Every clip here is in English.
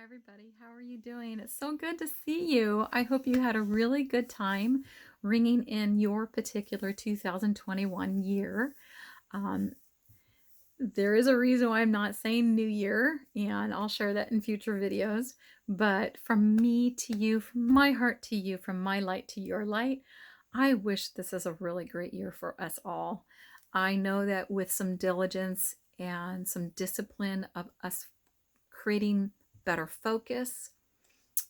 everybody. How are you doing? It's so good to see you. I hope you had a really good time ringing in your particular 2021 year. Um, there is a reason why I'm not saying new year, and I'll share that in future videos. But from me to you, from my heart to you, from my light to your light, I wish this is a really great year for us all. I know that with some diligence and some discipline of us creating better focus,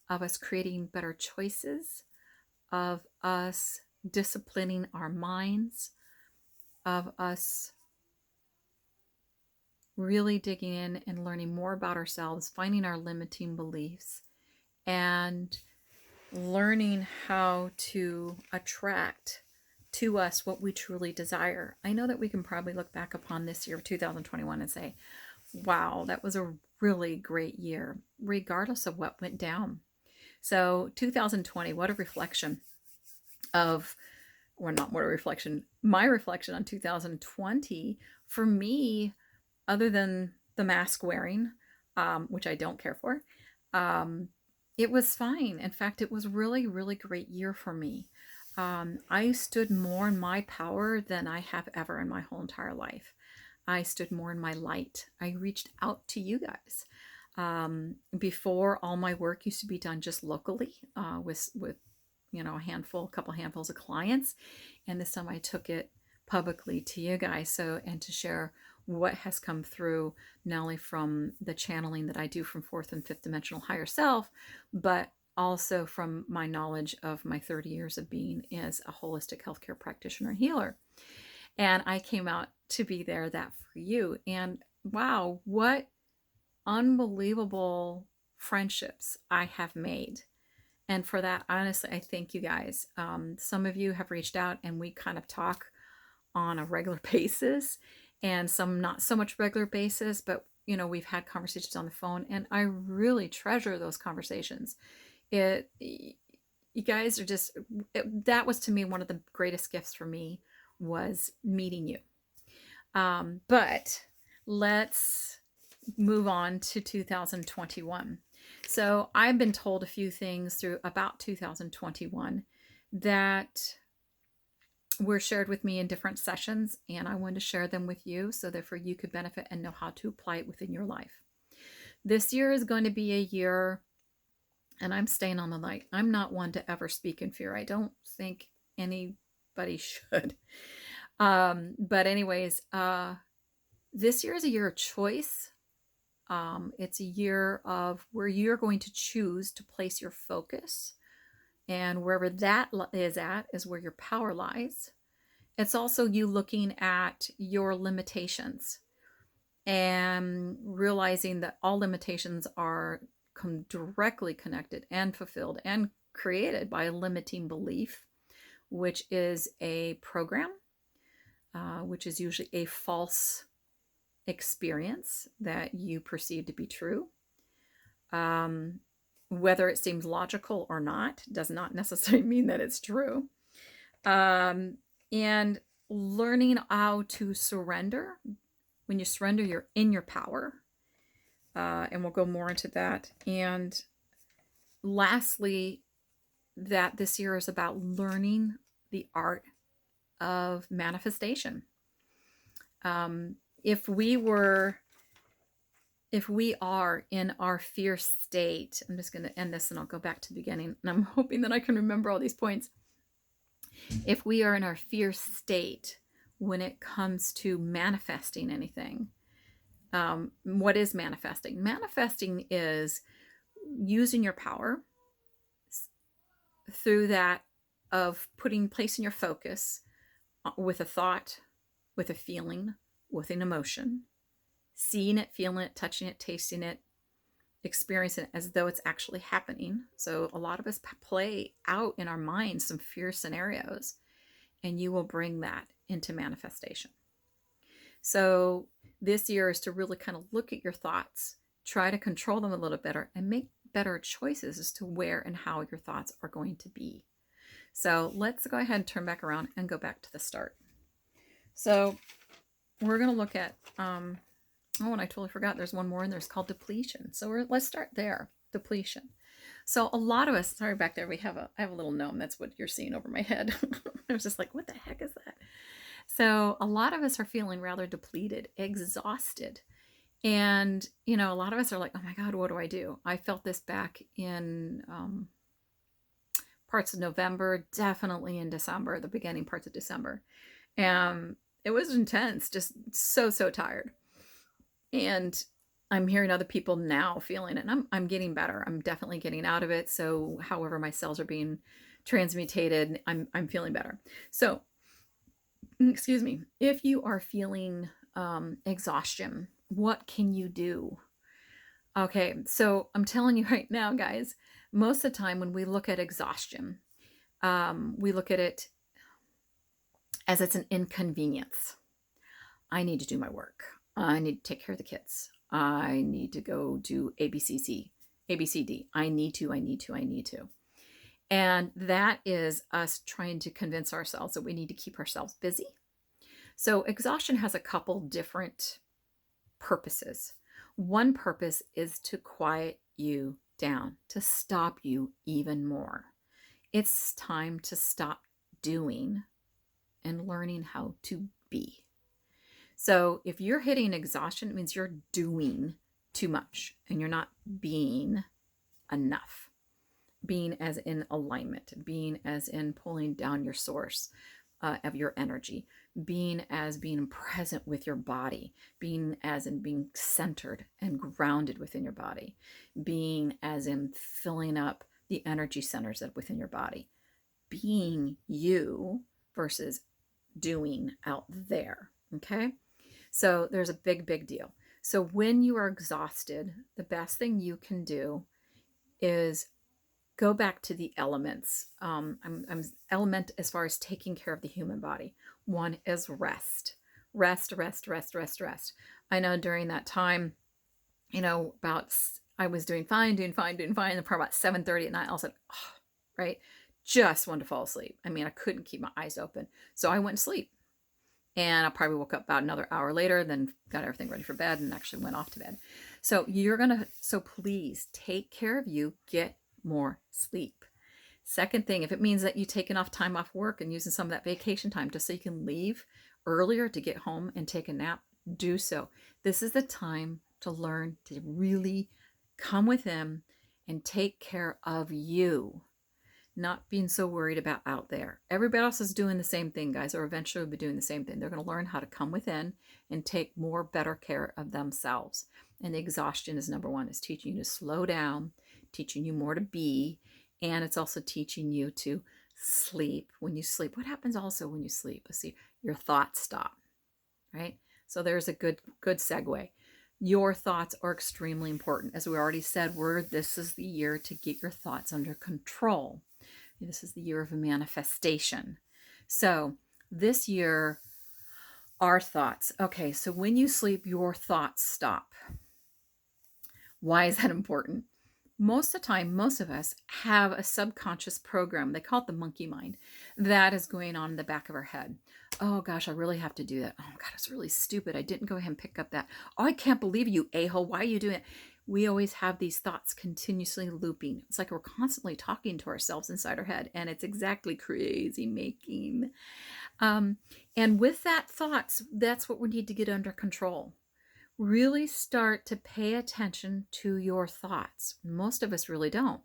of us creating better choices, of us disciplining our minds, of us really digging in and learning more about ourselves, finding our limiting beliefs, and learning how to attract to us what we truly desire. I know that we can probably look back upon this year of 2021 and say, wow, that was a really great year, regardless of what went down. So 2020, what a reflection of, or not what a reflection, my reflection on 2020 for me, other than the mask wearing, which I don't care for, it was fine. In fact, it was really, really great year for me. I stood more in my power than I have ever in my whole entire life. I stood more in my light. I reached out to you guys. Before, all my work used to be done just locally with a couple handfuls of clients, and this time I took it publicly to you guys. So, and to share what has come through, not only from the channeling that I do from fourth and fifth dimensional higher self, but also from my knowledge of my 30 years of being as a holistic healthcare practitioner healer. And I came out to be there that for you. And wow, what unbelievable friendships I have made. And for that, honestly, I thank you guys. Some of you have reached out and we kind of talk on a regular basis, and some not so much regular basis, but we've had conversations on the phone, and I really treasure those conversations. You guys are just, that was to me one of the greatest gifts for me, was meeting you. But let's move on to 2021. So I've been told a few things through about 2021 that were shared with me in different sessions, and I wanted to share them with you so that you could benefit and know how to apply it within your life. This year is going to be a year, and I'm staying on the light. I'm not one to ever speak in fear. I don't think anybody should. But anyways, this year is a year of choice. It's a year of where you're going to choose to place your focus, and wherever that is at is where your power lies. It's also you looking at your limitations and realizing that all limitations are directly connected and fulfilled and created by a limiting belief, which is a program, which is usually a false experience that you perceive to be true. Whether it seems logical or not does not necessarily mean that it's true. And learning how to surrender. When you surrender, you're in your power. And we'll go more into that. And lastly, that this year is about learning the art of manifestation. If we are in our fear state, I'm just going to end this and I'll go back to the beginning, and I'm hoping that I can remember all these points. If we are in our fear state when it comes to manifesting anything, what is manifesting? Manifesting is using your power through that of placing your focus with a thought, with a feeling, with an emotion, seeing it, feeling it, touching it, tasting it, experiencing it as though it's actually happening. So a lot of us play out in our minds some fear scenarios, and you will bring that into manifestation. So this year is to really kind of look at your thoughts, try to control them a little better, and make better choices as to where and how your thoughts are going to be. So let's go ahead and turn back around and go back to the start. So we're going to look at, and I totally forgot there's one more in there. It's called depletion. So let's start there. depletion. So a lot of us, sorry, back there, I have a little gnome. That's what you're seeing over my head. I was just like, what the heck is that? So a lot of us are feeling rather depleted, exhausted. And, a lot of us are like, oh my God, what do I do? I felt this back in parts of November, definitely in December, the beginning parts of December. And it was intense, just so, so tired. And I'm hearing other people now feeling it. And I'm getting better. I'm definitely getting out of it. So however my cells are being transmutated, I'm feeling better. So, excuse me, if you are feeling exhaustion, what can you do? Okay, so I'm telling you right now, guys, most of the time when we look at exhaustion, we look at it as it's an inconvenience. I need to do my work. I need to take care of the kids. I need to go do ABCD. I need to. And that is us trying to convince ourselves that we need to keep ourselves busy. So exhaustion has a couple different purposes. One purpose is to quiet you down, to stop you even more. It's time to stop doing and learning how to be. So if you're hitting exhaustion, it means you're doing too much and you're not being enough. Being as in alignment, being as in pulling down your source of your energy, being present with your body, being as in being centered and grounded within your body, being as in filling up the energy centers that within your body, being you versus doing out there. Okay. So there's a big deal. So when you are exhausted, the best thing you can do is go back to the elements. I'm element as far as taking care of the human body. One is rest. Rest. I know during that time, I was doing fine, and probably about 7:30 at night, I was like, oh, right, just wanted to fall asleep. I mean, I couldn't keep my eyes open. So I went to sleep. And I probably woke up about another hour later, then got everything ready for bed and actually went off to bed. So please take care of you, get more sleep. Second thing, if it means that you take enough time off work and using some of that vacation time just so you can leave earlier to get home and take a nap, do so. This is the time to learn to really come within and take care of you. Not being so worried about out there. Everybody else is doing the same thing, guys, or eventually will be doing the same thing. They're going to learn how to come within and take better care of themselves. And the exhaustion is number one. It's teaching you to slow down, teaching you more to be, and it's also teaching you to sleep. When you sleep, what happens also when you sleep? Let's see, your thoughts stop, right? So there's a good segue. Your thoughts are extremely important. As we already said, this is the year to get your thoughts under control. This is the year of manifestation. So this year, our thoughts. Okay, so when you sleep, your thoughts stop. Why is that important? Most of the time, most of us have a subconscious program. They call it the monkey mind. That is going on in the back of our head. Oh gosh, I really have to do that. Oh God, it's really stupid. I didn't go ahead and pick up that. Oh, I can't believe you, a-hole. Why are you doing it? We always have these thoughts continuously looping. It's like we're constantly talking to ourselves inside our head, and it's exactly crazy making. And with that thoughts, that's what we need to get under control. Really start to pay attention to your thoughts. Most of us really don't.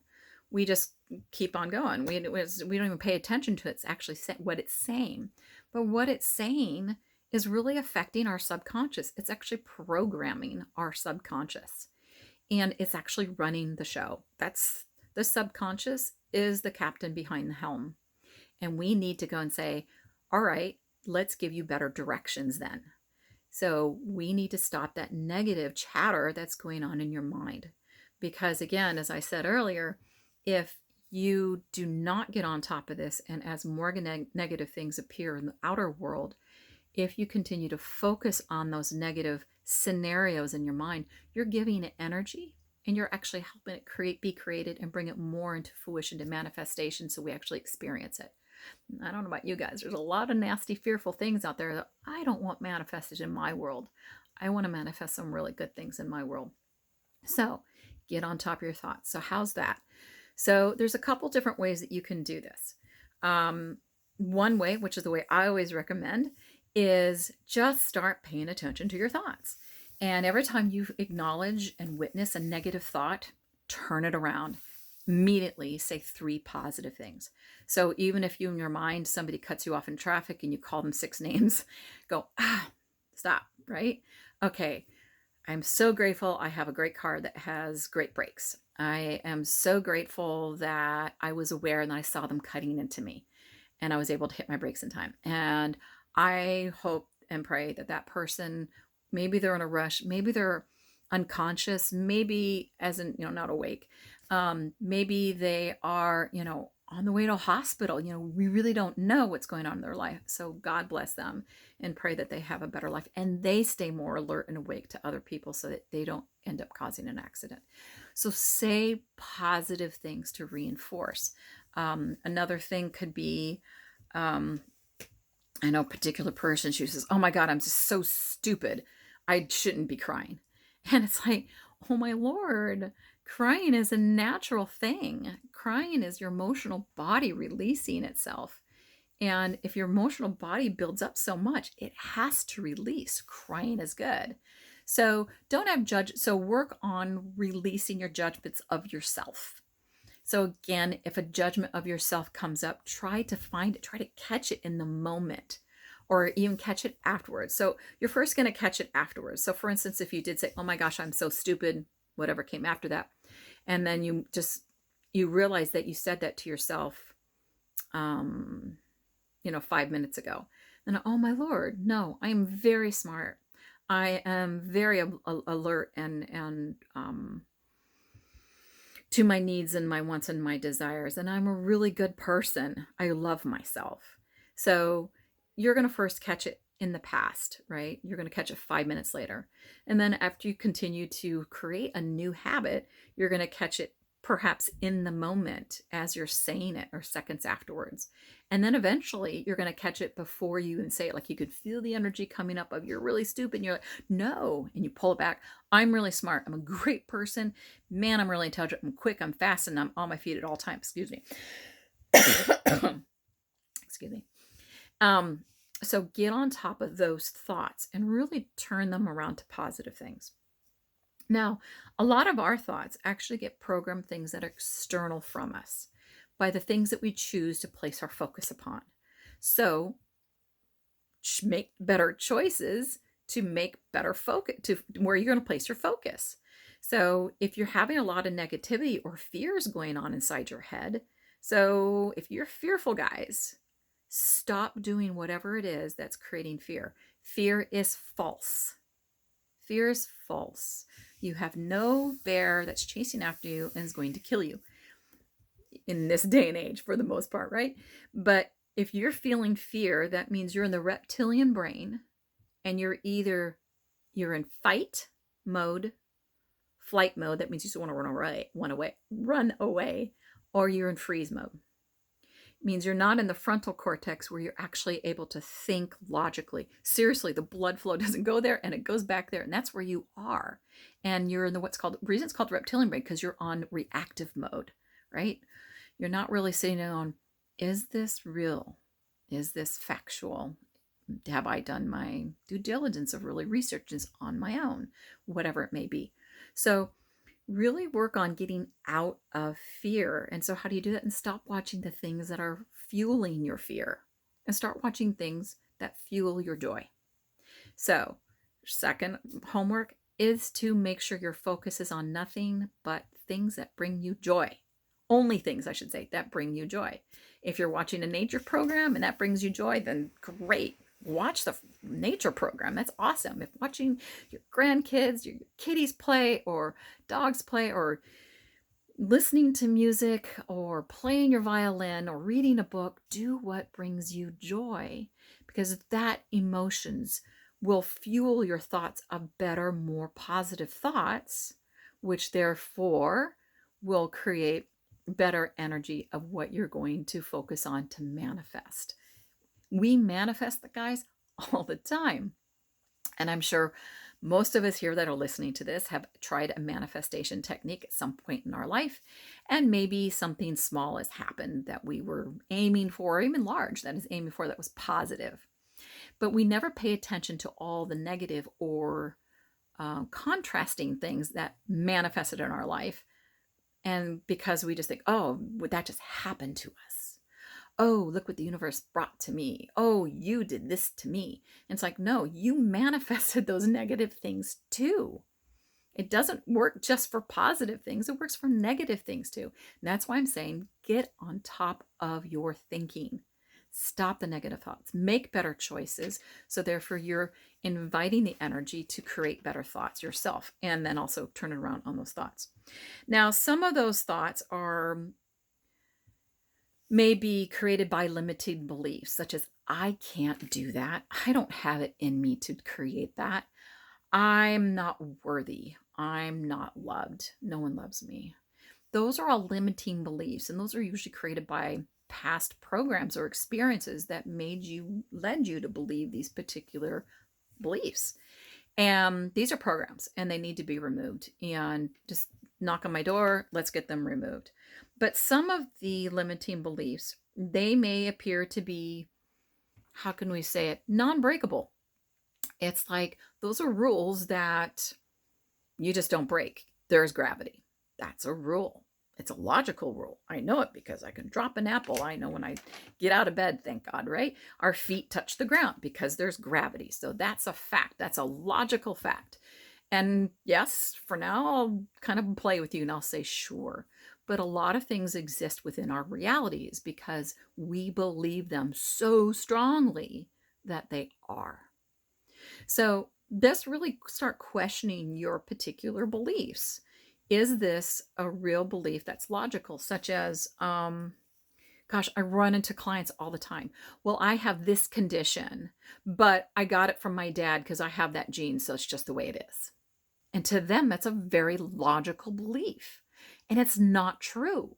We just keep on going. We don't even pay attention to it. It's actually what it's saying. But what it's saying is really affecting our subconscious. It's actually programming our subconscious. And it's actually running the show. That's the subconscious is the captain behind the helm. And we need to go and say, all right, let's give you better directions then. So we need to stop that negative chatter that's going on in your mind. Because again, as I said earlier, if you do not get on top of this, and as more negative things appear in the outer world, if you continue to focus on those negative scenarios in your mind, you're giving it energy and you're actually helping it be created and bring it more into fruition, to manifestation, so we actually experience it. I don't know about you guys. There's a lot of nasty, fearful things out there that I don't want manifested in my world. I want to manifest some really good things in my world. So Get on top of your thoughts. So how's that? So there's a couple different ways that you can do this. One way, which is the way I always recommend, is just start paying attention to your thoughts. And every time you acknowledge and witness a negative thought, turn it around. Immediately say 3 positive things. So even if you in your mind, somebody cuts you off in traffic and you call them 6 names, go, stop, right? Okay, I'm so grateful I have a great car that has great brakes. I am so grateful that I was aware and I saw them cutting into me and I was able to hit my brakes in time. And I hope and pray that that person, maybe they're in a rush, maybe they're unconscious, maybe as in, not awake. Maybe they are, on the way to a hospital. We really don't know what's going on in their life. So God bless them and pray that they have a better life and they stay more alert and awake to other people so that they don't end up causing an accident. So say positive things to reinforce. Another thing could be, I know a particular person, she says, oh my God, I'm just so stupid. I shouldn't be crying. And it's like, oh my Lord, crying is a natural thing. Crying is your emotional body releasing itself. And if your emotional body builds up so much, it has to release. Crying is good. So don't have so work on releasing your judgments of yourself. So again, if a judgment of yourself comes up, try to find it, try to catch it in the moment or even catch it afterwards. So you're first going to catch it afterwards. So for instance, if you did say, oh my gosh, I'm so stupid, whatever came after that, and then you realize that you said that to yourself, 5 minutes ago. Then, oh my Lord, no, I am very smart. I am very alert and to my needs and my wants and my desires. And I'm a really good person. I love myself. So you're going to first catch it in the past, right? You're going to catch it 5 minutes later. And then after you continue to create a new habit, you're going to catch it perhaps in the moment as you're saying it or seconds afterwards. And then eventually you're going to catch it before you even say it. Like you could feel the energy coming up of you're really stupid. And you're like, no. And you pull it back. I'm really smart. I'm a great person. Man, I'm really intelligent. I'm quick. I'm fast. And I'm on my feet at all times. Excuse me. Excuse me. So get on top of those thoughts and really turn them around to positive things. Now, a lot of our thoughts actually get programmed things that are external from us by the things that we choose to place our focus upon. So make better choices to make better focus, to where you're going to place your focus. So if you're having a lot of negativity or fears going on inside your head, so if you're fearful, guys, stop doing whatever it is that's creating fear. Fear is false. Fear is false. You have no bear that's chasing after you and is going to kill you in this day and age for the most part, right? But if you're feeling fear, that means you're in the reptilian brain and you're in fight mode, flight mode. That means you just want to run away, or you're in freeze mode. Means you're not in the frontal cortex where you're actually able to think logically. Seriously, the blood flow doesn't go there and it goes back there, and that's where you are. And you're in the reason it's called the reptilian brain, because you're on reactive mode, right? You're not really sitting on, is this real? Is this factual? Have I done my due diligence of really researching this on my own? Whatever it may be. So really work on getting out of fear. And so how do you do that? And stop watching the things that are fueling your fear and start watching things that fuel your joy. So second homework is to make sure your focus is on nothing but things that bring you joy. Only things, I should say, that bring you joy. If you're watching a nature program and that brings you joy, then great. Watch the nature program. That's awesome. If watching your grandkids, your kitties play or dogs play or listening to music or playing your violin or reading a book, do what brings you joy, because that emotions will fuel your thoughts of better, more positive thoughts, which therefore will create better energy of what you're going to focus on to manifest. We manifest the guys all the time. And I'm sure Most of us here that are listening to this have tried a manifestation technique at some point in our life, and maybe something small has happened that we were aiming for, or even large that is aiming for, that was positive. But we never pay attention to all the negative or contrasting things that manifested in our life. And because we just think, oh, would that just happen to us? Oh, look what the universe brought to me. Oh, you did this to me. And it's like, no, you manifested those negative things too. It doesn't work just for positive things, it works for negative things too. And that's why I'm saying get on top of your thinking. Stop the negative thoughts, make better choices. So, therefore, you're inviting the energy to create better thoughts yourself, and then also turn it around on those thoughts. Now, some of those thoughts are may be created by limited beliefs, such as, I can't do that. I don't have it in me to create that. I'm not worthy. I'm not loved. No one loves me. Those are all limiting beliefs, and those are usually created by past programs or experiences that led you to believe these particular beliefs. And these are programs, and they need to be removed. And just knock on my door, let's get them removed. But some of the limiting beliefs, they may appear to be, how can we say it, non-breakable. It's like those are rules that you just don't break. There's gravity. That's a rule. It's a logical rule. I know it because I can drop an apple. I know when I get out of bed, thank God, right? Our feet touch the ground because there's gravity. So that's a fact. That's a logical fact. And yes, for now, I'll kind of play with you and I'll say, sure. But a lot of things exist within our realities because we believe them so strongly that they are. So let's really start questioning your particular beliefs. Is this a real belief that's logical, such as, gosh, I run into clients all the time. Well, I have this condition, but I got it from my dad because I have that gene, so it's just the way it is. And to them, that's a very logical belief. And it's not true.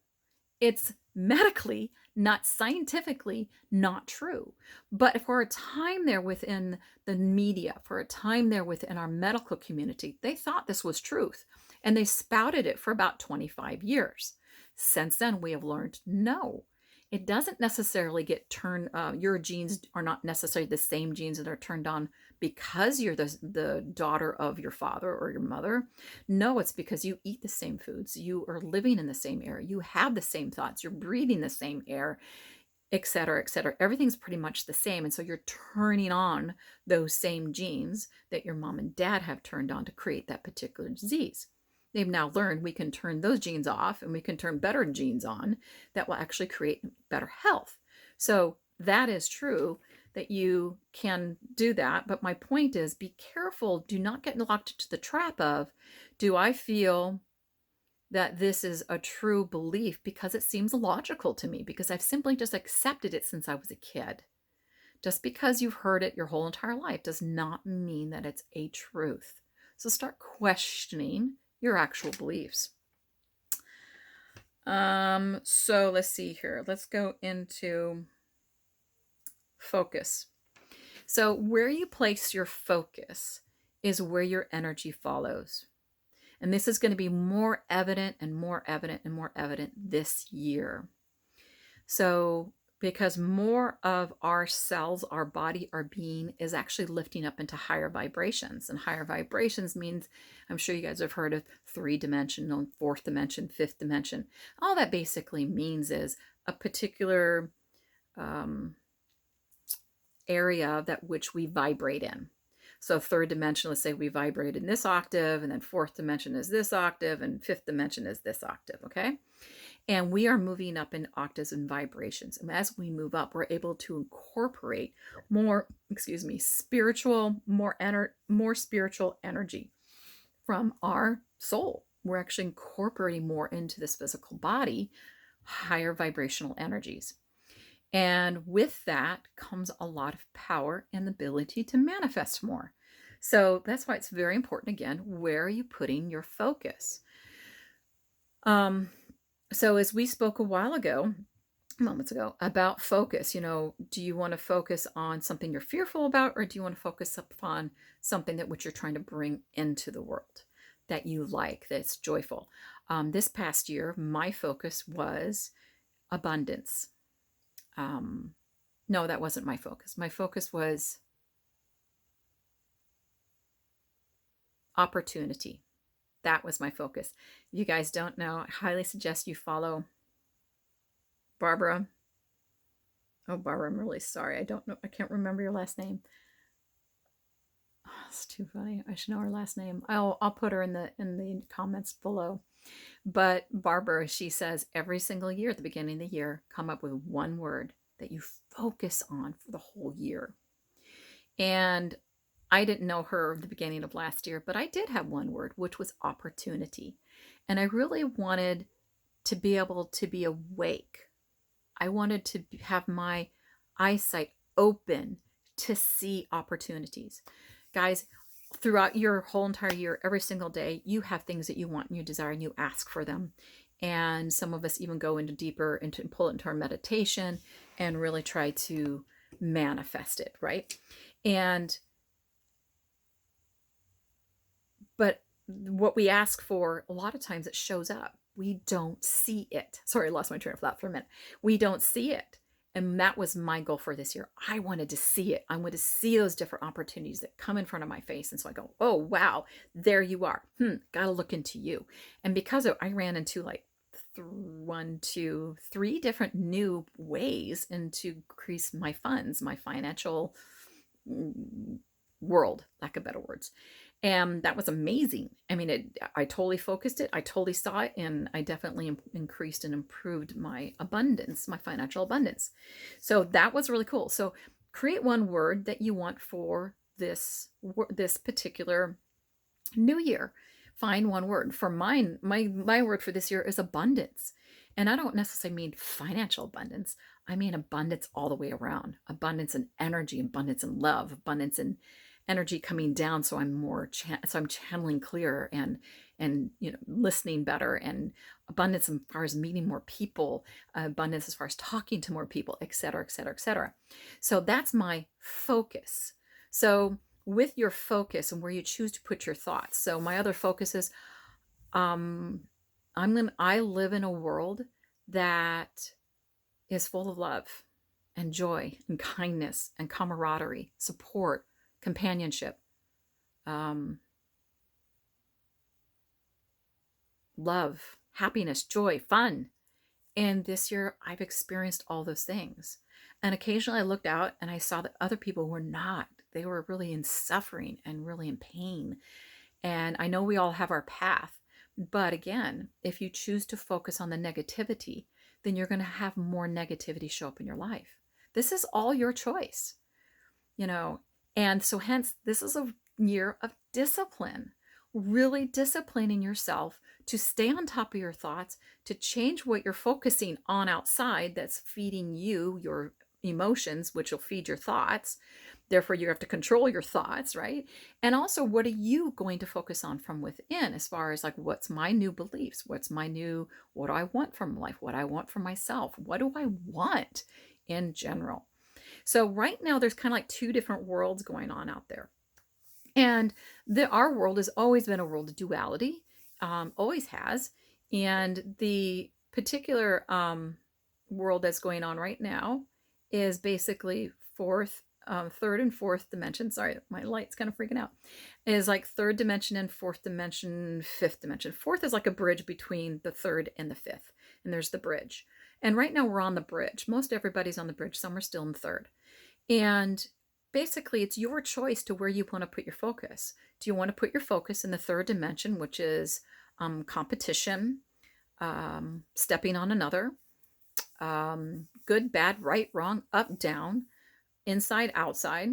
It's medically, not scientifically, not true. But for a time there within the media, for a time there within our medical community, they thought this was truth. And they spouted it for about 25 years. Since then, we have learned no. It doesn't necessarily get turned, your genes are not necessarily the same genes that are turned on because you're the daughter of your father or your mother. No, it's because you eat the same foods, you are living in the same air, you have the same thoughts, you're breathing the same air, et cetera, et cetera. Everything's pretty much the same. And so you're turning on those same genes that your mom and dad have turned on to create that particular disease. They've now learned we can turn those genes off and we can turn better genes on that will actually create better health. So that is true that you can do that. But my point is, be careful. Do not get locked into the trap of, do I feel that this is a true belief because it seems logical to me, because I've simply just accepted it since I was a kid. Just because you've heard it your whole entire life does not mean that it's a truth. So start questioning your actual beliefs. So let's see here. Let's go into focus. So where you place your focus is where your energy follows. And this is going to be more evident and more evident and more evident this year. So because more of our cells, our body, our being is actually lifting up into higher vibrations. And higher vibrations means, I'm sure you guys have heard of 3-dimensional, 4th dimension, 5th dimension. All that basically means is a particular area that which we vibrate in. So 3rd dimension, let's say we vibrate in this octave, and then 4th dimension is this octave, and 5th dimension is this octave, okay? And we are moving up in octaves and vibrations. And as we move up, we're able to incorporate more, spiritual, more spiritual energy from our soul. We're actually incorporating more into this physical body, higher vibrational energies. And with that comes a lot of power and the ability to manifest more. So that's why it's very important, again, where are you putting your focus? So as we spoke a while ago, moments ago about focus. Do you want to focus on something you're fearful about, or do you want to focus upon something that which you're trying to bring into the world that you like, that's joyful? This past year, my focus was abundance. No, that wasn't my focus. My focus was opportunity. That was my focus. If you guys don't know, I highly suggest you follow Barbara. Oh, Barbara, I'm really sorry. I don't know. I can't remember your last name. Oh, it's too funny. I should know her last name. I'll put her in the comments below. But Barbara, she says every single year at the beginning of the year, come up with one word that you focus on for the whole year. And I didn't know her at the beginning of last year, but I did have one word, which was opportunity. And I really wanted to be able to be awake. I wanted to have my eyesight open to see opportunities. Guys, throughout your whole entire year, every single day, you have things that you want and you desire and you ask for them. And some of us even go into deeper into pull it into our meditation and really try to manifest it, right? But what we ask for, a lot of times it shows up. We don't see it. Sorry, I lost my train of thought for a minute. We don't see it. And that was my goal for this year. I wanted to see it. I wanted to see those different opportunities that come in front of my face. And so I go, oh, wow, there you are. Got to look into you. And because I ran into like 1, 2, 3 different new ways and to increase my funds, my financial world, lack of better words. And that was amazing. I mean, I totally focused it. I totally saw it. And I definitely increased and improved my abundance, my financial abundance. So that was really cool. So create one word that you want for this particular new year. Find one word. For mine, my word for this year is abundance. And I don't necessarily mean financial abundance. I mean abundance all the way around. Abundance in energy, abundance in love, abundance in energy coming down, so I'm channeling clearer and listening better, and abundance as far as meeting more people, abundance as far as talking to more people, etc., etc., etc. So that's my focus. So with your focus and where you choose to put your thoughts. So my other focus is I live in a world that is full of love and joy and kindness and camaraderie, support, companionship, love, happiness, joy, fun. And this year I've experienced all those things. And occasionally I looked out and I saw that other people were not. They were really in suffering and really in pain. And I know we all have our path. But again, if you choose to focus on the negativity, then you're going to have more negativity show up in your life. This is all your choice, And so hence, this is a year of discipline, really disciplining yourself to stay on top of your thoughts, to change what you're focusing on outside that's feeding you your emotions, which will feed your thoughts. Therefore, you have to control your thoughts, right? And also, what are you going to focus on from within as far as like, what's my new beliefs? What do I want from life? What I want from myself? What do I want in general? So right now, there's kind of like 2 different worlds going on out there. And our world has always been a world of duality, always has. And the particular world that's going on right now is basically third and fourth dimension. Sorry, my light's kind of freaking out. Is like 3rd dimension and 4th dimension, 5th dimension. 4th is like a bridge between the 3rd and the 5th. And there's the bridge. And right now we're on the bridge. Most everybody's on the bridge. Some are still in 3rd. And basically, it's your choice to where you want to put your focus. Do you want to put your focus in the 3rd dimension, which is competition, stepping on another, good, bad, right, wrong, up, down, inside, outside,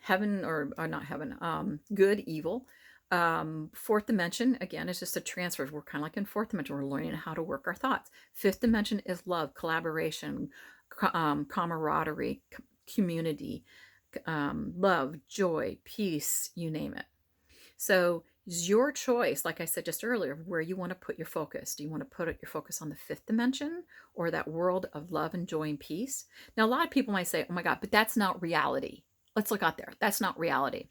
heaven or not heaven, good, evil. 4th dimension, again, is just a transfer. We're kind of like in 4th dimension. We're learning how to work our thoughts. 5th dimension is love, collaboration, camaraderie, community, love, joy, peace, you name it. So It's your choice, like I said just earlier, where you want to put your focus. Do you want to put your focus on the fifth dimension or that world of love and joy and peace? Now, a lot of people might say, oh my God, but that's not reality. Let's look out there. That's not reality.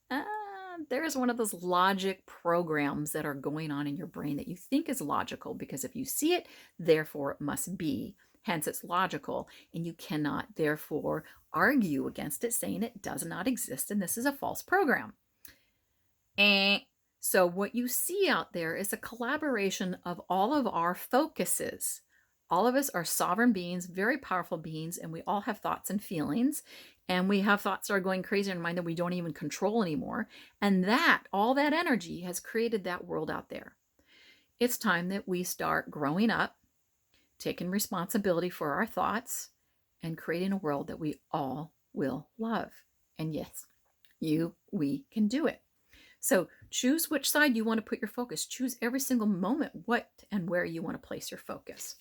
Uh, there's one of those logic programs that are going on in your brain that you think is logical because if you see it, therefore it must be. Hence, it's logical, and you cannot therefore argue against it, saying it does not exist and this is a false program. So what you see out there is a collaboration of all of our focuses. All of us are sovereign beings, very powerful beings, and we all have thoughts and feelings. And we have thoughts that are going crazy in our mind that we don't even control anymore. And all that energy has created that world out there. It's time that we start growing up, taking responsibility for our thoughts, and creating a world that we all will love. And yes, we can do it. So choose which side you want to put your focus. Choose every single moment what and where you want to place your focus.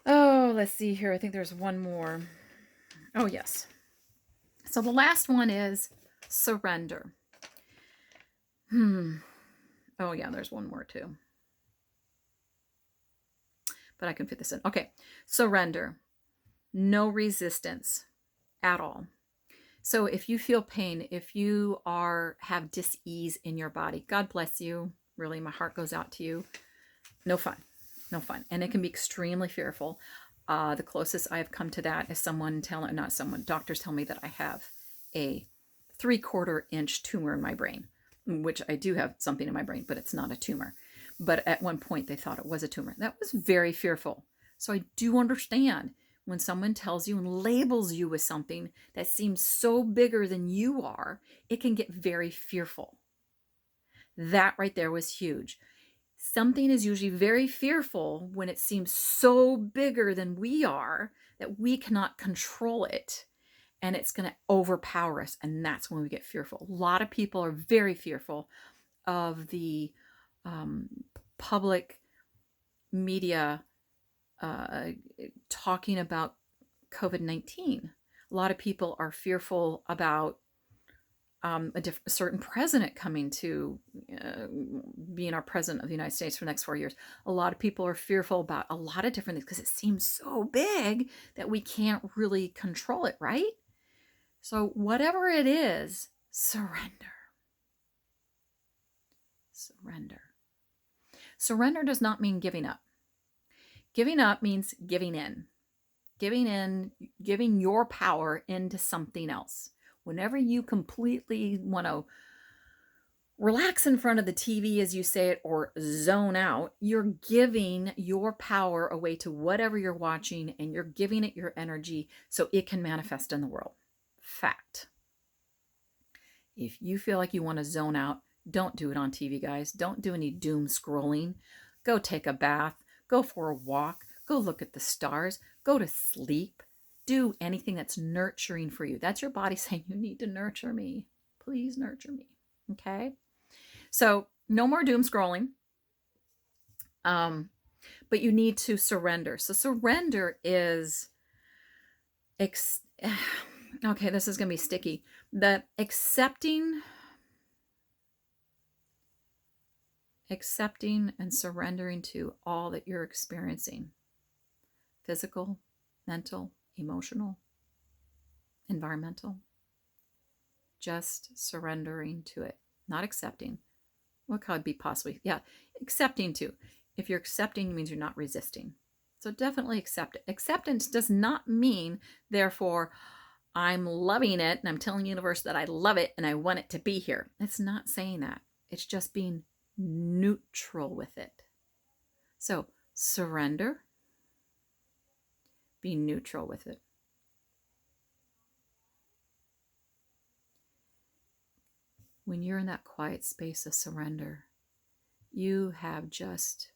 Oh, let's see here. I think there's one more. Oh, yes. So the last one is surrender. Oh, yeah, there's one more too. But I can fit this in. Okay, surrender. No resistance at all. So if you feel pain, if you have dis-ease in your body, God bless you. Really, my heart goes out to you. No fun. No fun. And it can be extremely fearful. The closest I've come to that is doctors tell me that I have a 3/4 inch tumor in my brain, which I do have something in my brain, but it's not a tumor. But at one point they thought it was a tumor. That was very fearful. So I do understand when someone tells you and labels you with something that seems so bigger than you are, it can get very fearful. That right there was huge. Something is usually very fearful when it seems so bigger than we are that we cannot control it and it's going to overpower us. And that's when we get fearful. A lot of people are very fearful of the public media talking about COVID-19. A lot of people are fearful about a certain president coming to being our president of the United States for the next 4 years. A lot of people are fearful about a lot of different things because it seems so big that we can't really control it, right? So whatever it is, surrender. Surrender. Surrender does not mean giving up. Giving up means giving in. Giving your power into something else. Whenever you completely want to relax in front of the TV, as you say it, or zone out, you're giving your power away to whatever you're watching and you're giving it your energy so it can manifest in the world. Fact. If you feel like you want to zone out, don't do it on TV, guys. Don't do any doom scrolling. Go take a bath. Go for a walk. Go look at the stars. Go to sleep. Do anything that's nurturing for you. That's your body saying, you need to nurture me. Please nurture me. Okay? So no more doom scrolling. But you need to surrender. So surrender is, okay, this is going to be sticky. The accepting and surrendering to all that you're experiencing. Physical, mental, emotional, environmental. Just surrendering to it, not accepting. What could be possibly? Yeah, accepting to. If you're accepting, it means you're not resisting. So definitely accept it. Acceptance does not mean, therefore, I'm loving it and I'm telling the universe that I love it and I want it to be here. It's not saying that. It's just being neutral with it. So surrender. Be neutral with it. When you're in that quiet space of surrender, you have just,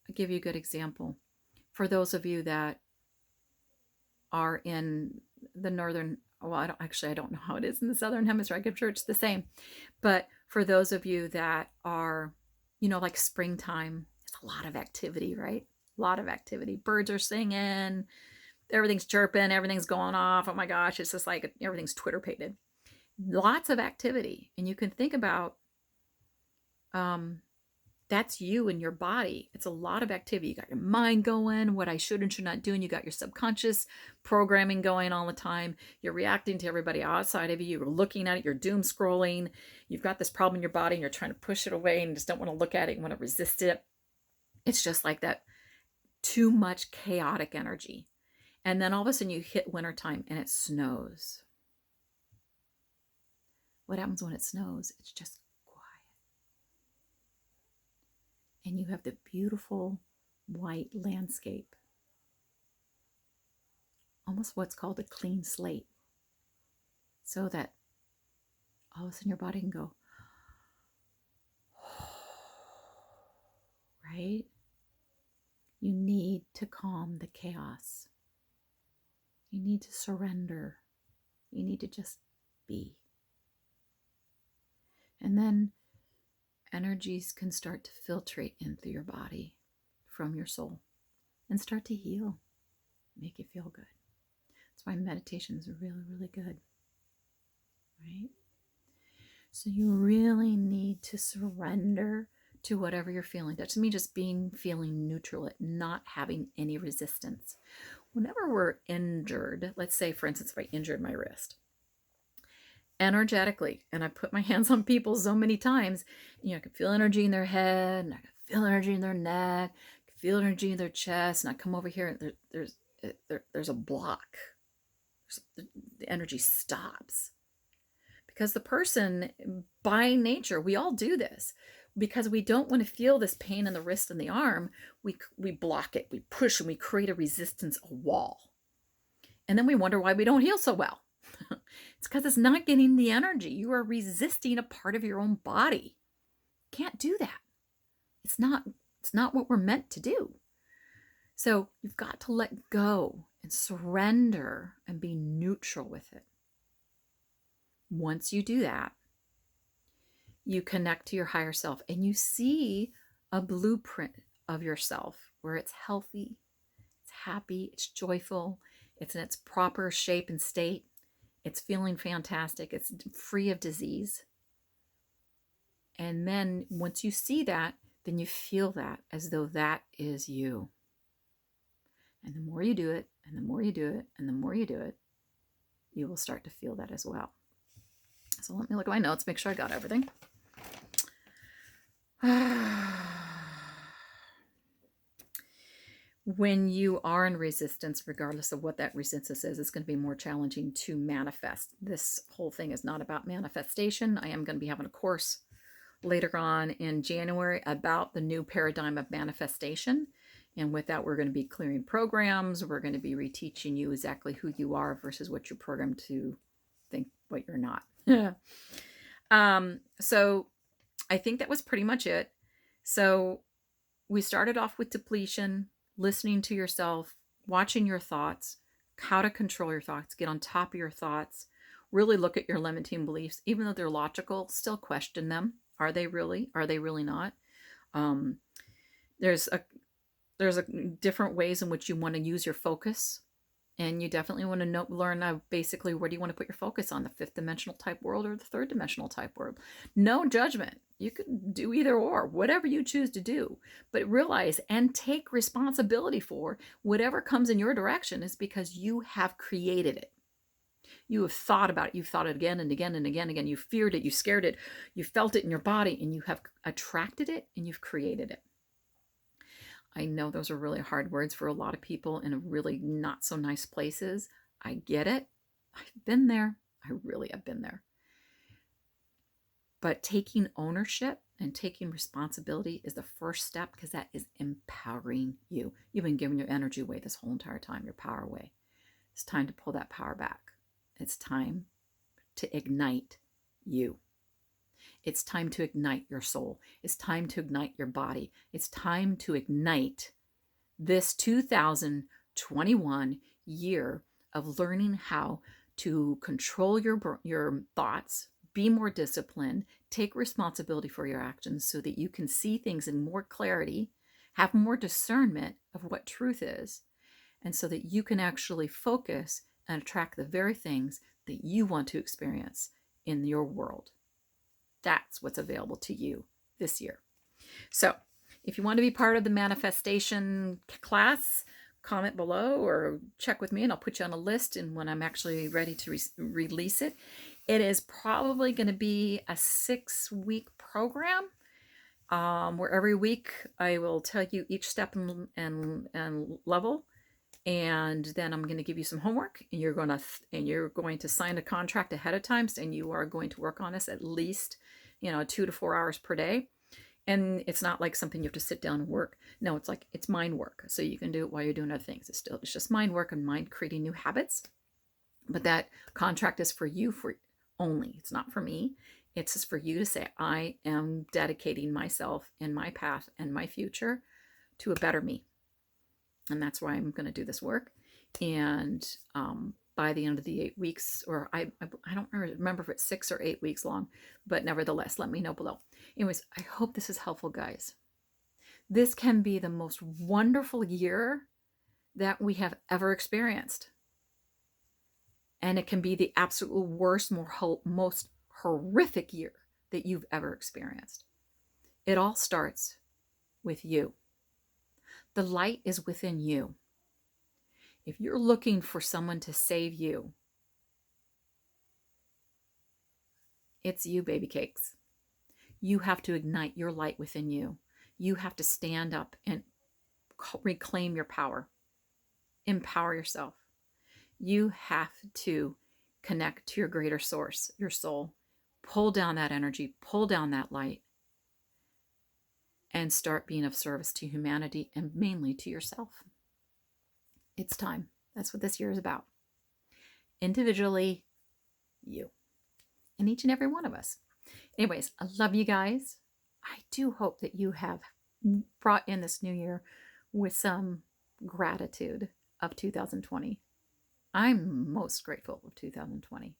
I'll give you a good example. For those of you that are in the northern, well, I don't know how it is in the southern hemisphere. I'm sure it's the same. But for those of you that are, like springtime, it's a lot of activity, right? A lot of activity. Birds are singing, everything's chirping, everything's going off. Oh my gosh, it's just like everything's Twitter-pated. lots of activity. And you can think about that's you and your body. It's a lot of activity. You got your mind going, what I should and should not do, and you got your subconscious programming going all the time. You're reacting to everybody outside of you. You're looking at it. You're doom scrolling. You've got this problem in your body and you're trying to push it away and just don't want to look at it. You want to resist it. It's just like that. Too much chaotic energy. And then all of a sudden you hit wintertime and it snows. What happens when it snows? It's just and you have the beautiful white landscape, almost what's called a clean slate, so that all of a sudden your body can go, right? You need to calm the chaos. You need to surrender. You need to just be. And then energies can start to filtrate in through your body from your soul and start to heal, make you feel good. That's why meditation is really, really good, right? So you really need to surrender to whatever you're feeling. That doesn't mean just feeling neutral, not having any resistance. Whenever we're injured, let's say, for instance, if I injured my wrist, energetically, and I put my hands on people so many times, I can feel energy in their head, and I can feel energy in their neck, I can feel energy in their chest, and I come over here, and there's a block. The energy stops. Because the person, by nature, we all do this, because we don't want to feel this pain in the wrist and the arm, we block it, we push, and we create a resistance, a wall. And then we wonder why we don't heal so well. It's because it's not getting the energy. You are resisting a part of your own body. Can't do that. It's not what we're meant to do. So you've got to let go and surrender and be neutral with it. Once you do that, you connect to your higher self and you see a blueprint of yourself where it's healthy, it's happy, it's joyful, it's in its proper shape and state. It's feeling fantastic. It's free of disease. And then once you see that, then you feel that as though that is you. And the more you do it, and the more you do it, and the more you do it, you will start to feel that as well. So let me look at my notes, make sure I got everything. When you are in resistance, regardless of what that resistance is, it's going to be more challenging to manifest. This whole thing is not about manifestation. I am going to be having a course later on in January about the new paradigm of manifestation. And with that, we're going to be clearing programs. We're going to be reteaching you exactly who you are versus what you're programmed to think what you're not. So I think that was pretty much it. So we started off with depletion, listening to yourself, watching your thoughts, how to control your thoughts, get on top of your thoughts, really look at your limiting beliefs. Even though they're logical, still question them. Are they really? Are they really not? There's a different ways in which you want to use your focus. And you definitely want to learn basically where do you want to put your focus on, the fifth dimensional type world or the third dimensional type world. No judgment. You could do either or, whatever you choose to do. But realize and take responsibility for whatever comes in your direction is because you have created it. You have thought about it. You've thought it again and again and again and again. You feared it. You scared it. You felt it in your body and you have attracted it and you've created it. I know those are really hard words for a lot of people in really not so nice places. I get it. I've been there. I really have been there. But taking ownership and taking responsibility is the first step because that is empowering you. You've been giving your energy away this whole entire time, your power away. It's time to pull that power back. It's time to ignite you. It's time to ignite your soul. It's time to ignite your body. It's time to ignite this 2021 year of learning how to control your thoughts, be more disciplined, take responsibility for your actions so that you can see things in more clarity, have more discernment of what truth is, and so that you can actually focus and attract the very things that you want to experience in your world. That's what's available to you this year. So if you want to be part of the manifestation class, comment below or check with me and I'll put you on a list. And when I'm actually ready to release it, it is probably going to be a 6-week program where every week I will tell you each step and level. And then I'm going to give you some homework, and you're going to sign a contract ahead of time, and you are going to work on this at least 2 to 4 hours per day. And it's not like something you have to sit down and work. No, it's mind work. So you can do it while you're doing other things. It's just mind work and mind creating new habits. But that contract is for you only. It's not for me. It's just for you to say, I am dedicating myself and my path and my future to a better me. And that's why I'm going to do this work. And by the end of the 8 weeks, or I don't remember if it's 6 or 8 weeks long, but nevertheless, let me know below. Anyways, I hope this is helpful, guys. This can be the most wonderful year that we have ever experienced. And it can be the absolute worst, most horrific year that you've ever experienced. It all starts with you. The light is within you. If you're looking for someone to save you, it's you, baby cakes. You have to ignite your light within you. You have to stand up and reclaim your power. Empower yourself. You have to connect to your greater source, your soul. Pull down that energy, pull down that light, and start being of service to humanity and mainly to yourself. It's time. That's what this year is about. Individually, you. And each and every one of us. Anyways, I love you guys. I do hope that you have brought in this new year with some gratitude of 2020. I'm most grateful of 2020.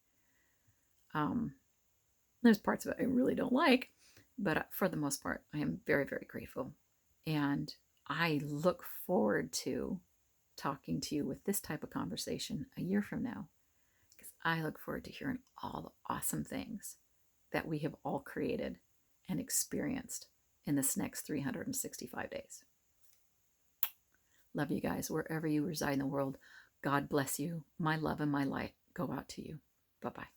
There's parts of it I really don't like, but for the most part, I am very, very grateful. And I look forward to talking to you with this type of conversation a year from now, because I look forward to hearing all the awesome things that we have all created and experienced in this next 365 days. Love you guys wherever you reside in the world. God bless you. My love and my light go out to you. Bye-bye.